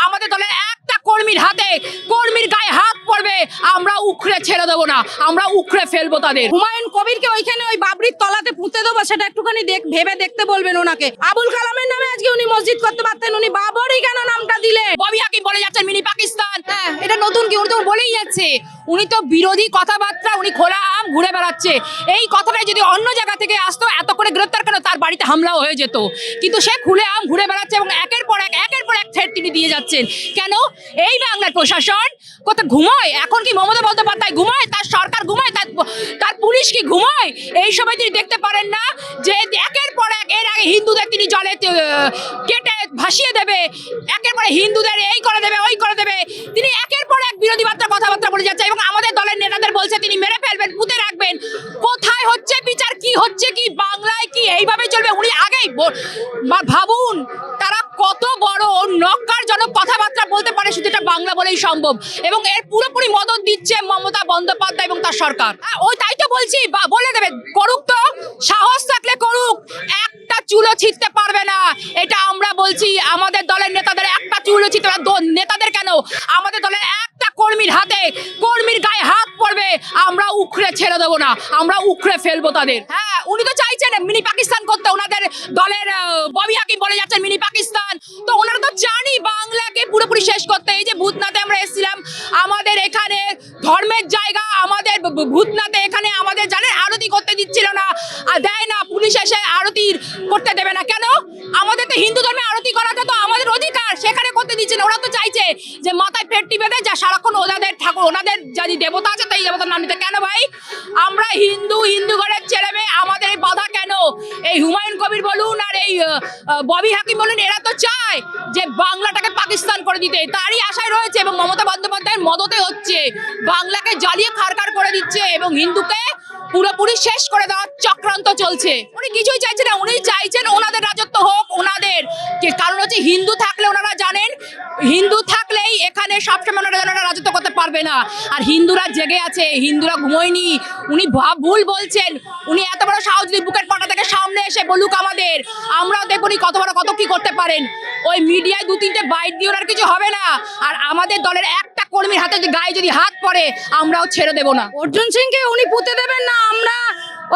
আমাদের দলের একটা কর্মীর হাতে কর্মীর গায়ে হাত পড়বে আমরা উখড়ে ছেড়ে দেবো না, আমরা উখড়ে ফেলবো তাদের। হুমায়ুন কবিরকে ওইখানে ওই বাবরির তলাতে পুঁতে দেবো, সেটা একটুখানি ভেবে দেখতে বলবেন ওনাকে। আবুল কালামের নামে আজকে উনি মসজিদ করতে পারতেন, উনি বাবরই কেন নামটা দিলেন? ববি হাকিম বলে যাচ্ছেন মিনি পাকিস্তান, হ্যাঁ এটা নতুন কি, উনি তো বলেই যাচ্ছে, উনি তো বিরোধী কথাবার্তা উনি খোলা আম ঘুরে বেড়াচ্ছে। এই কথাটা যদি অন্য জায়গা থেকে আসতো এত করে গ্রেপ্তার কেন, তার বাড়িতে হামলাও হয়ে যেত, কিন্তু সে খুলে আম ঘুরে বেড়াচ্ছে এবং একের পর এক থ্রেট তিনি দিয়ে যাচ্ছেন। কেন এই বাংলার প্রশাসন কত ঘুমায়? এখন কি মমতা বন্দ্যোপাধ্যায় ঘুমায়, তার সরকার ঘুমায়, তার পুলিশ কি ঘুমায়? এই সময় তিনি দেখতে পারেন না যে একের পর এক, এর আগে হিন্দুদের তিনি জলে কেটে ভাসিয়ে দেবে, একের পরে হিন্দুদের এই করে দেবে ওই করে দেবে, তিনি একের পর এক বিরোধী কথাবার্তা বলে যাচ্ছে এবং আমাদের দলের নেতাদের বলছে তিনি মেরে ফেলবেন, পুঁতে রাখবেন। কোথায় হচ্ছে বিচার, কি হচ্ছে কি, বাংলায় কি এইভাবে চলবে? উনি আগেই ভাবুন তারা কত বড় নক্কারজনক কথাবার্তা বলতে পারে, শুধু এটা বাংলা বলেই সম্ভব, এবং এর পুরোপুরি মদত দিচ্ছে মমতা বন্দ্যোপাধ্যায় এবং তার সরকার। ওই তাই তো বলছি, বলে দেবে, করুক তো, সাহস থাকলে করুক, একটা চুলো ছিঁড়তে পারবে না, এটা আমরা বলছি। আমাদের দলের নেতাদের একটা চুলো ছিঁড়তে, নেতাদের কেন, আমাদের দলের একটা কর্মীর হাতে কর্মীর গায়ে হাত পড়বে আমরা উখড়ে ছেড়ে দেবো না, আমরা উখড়ে ফেলবো তাদের। হ্যাঁ উনি তো চাইছেন মিনি পাকিস্তান করতে, ওনাদের দলের ববি হাকিম বলে যাচ্ছেন মিনি পাকিস্তান, তো ওনারা তো জানি বাংলাকে পুরোপুরি শেষ করতে। এই যে ভূতনাথে আমরা এসেছিলাম, আমাদের এখানে ধর্মের জায়গা, আমাদের ভূতনাথে এখানে আমাদের জানেন আরতি করতে দিচ্ছিল না, আর দেয় না, পুলিশ এসে আরতি করতে দেবে না। কেন? আমাদের তো হিন্দু ধর্মে আরতি করাটা তো আমাদের অধিকার, সেখানে করতে দিচ্ছে না। ওরা তো চাইছে যে মাথায় পেটটি বেঁধে যা সারাক্ষণ ওনাদের ঠাকুর, ওনাদের যদি দেবতা আছে তাই দেবতার নাম নিতে। কেন ভাই? আমরা হিন্দু ঘরের ছেলে মেয়ে, আমাদের এই বাধা কেন? এই হুমায়ুন কবির বলুন আর এই ববি হাকিম বলুন, এরা তো চায় যে বাংলাটাকে পাকিস্তান করে দিতে, তারই আশায় রয়েছে এবং মমতা বন্দ্যোপাধ্যায়ের মদতে হচ্ছে, বাংলাকে জ্বালিয়ে খারখার করে দিচ্ছে এবং হিন্দুকে পুরোপুরি শেষ করে দেওয়ার চক্রান্ত চলছে। উনি কিছুই চাইছেন না, উনি চাইছেন ওনাদের রাজত্ব হোক, ওনাদের কারণ হচ্ছে হিন্দু থাকলে ওনারা জানেন, হিন্দু থাকলেই এখানে সবসময় ওনারা রাজত্ব করতে পারবে না। আর হিন্দুরা জেগে আছে, হিন্দুরা ঘুমোয়নি। উনি ভুল বলছেন, উনি এত বড় সাহস যদি বুকের পাটা থেকে সামনে এসে বলুক আমাদের, আমরাও দেখুন কত বড় কত কি করতে পারেন। ওই মিডিয়ায় দু তিনটে বাইট দিয়ে ওনার কিছু হবে না, আর আমাদের দলের একটা কর্মীর হাতে গায়ে যদি হাত পড়ে আমরাও ছেড়ে দেবো না। অর্জুন সিংকে উনি পুঁতে দেবেন না, আমরা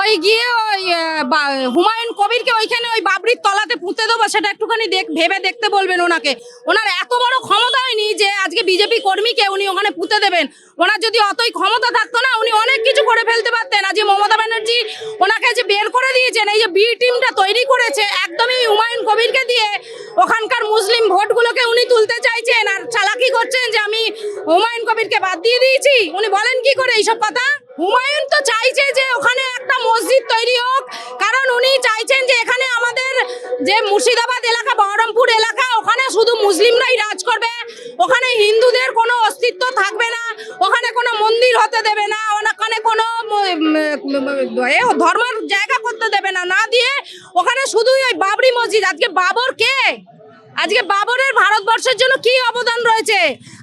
ওই গিয়ে ওই হুমায়ুন কবিরকে ওইখানে ওই বাবরির তলাতে পুঁতে দেবো, সেটা একটুখানি ভেবে দেখতে বলবেন ওনাকে। ওনার এত বড় ক্ষমতা হয়নি যে আজকে বিজেপি কর্মীকে উনি ওখানে পুঁতে দেবেন। ওনার যদি অতই ক্ষমতা থাকতো না, উনি অনেক কিছু করে ফেলতে পারতেন। আজকে মমতা ব্যানার্জি ওনাকে যে বের করে দিয়েছেন, এই যে বি টিমটা তৈরি করেছে একদমই হুমায়ুন কবিরকে দিয়ে, ওখানকার মুসলিম ভোটগুলোকে উনি তুলতে চাইছেন আর চালাকি করছেন যে আমি হুমায়ুন কবিরকে বাদ দিয়ে দিয়েছি। উনি বলেন কি করে এইসব কথা? হুমায়ুন তো চাইছে যে ওখানে একটা মসজিদ তৈরি হোক, কারণ উনি চাইছেন যে এখানে আমাদের যে মুর্শিদাবাদ এলাকা, বহরমপুর এলাকা, ওখানে শুধু মুসলিমরাই রাজ করবে, ওখানে হিন্দুদের কোনো অস্তিত্ব থাকবে না, ওখানে কোনো মন্দির হতে দেবে না, ওখানে কোনো ধর্মের জায়গা করতে দেবে না, না দিয়ে ওখানে শুধুই ওই বাবরি মসজিদ। আজকে বাবর কে? আজকে বাবরের ভারতবর্ষের জন্য কি অবদান রয়েছে?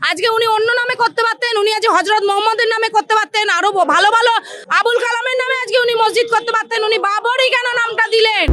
আজকে উনি অন্য নামে করতে পারতেন, উনি আজকে হযরত মুহাম্মদের নামে করতে পারতেন, আরো ভালো ভালো আবুল কালামের নামে আজকে উনি মসজিদ করতে পারতেন, উনি বাবরই কেন নামটা দিলেন?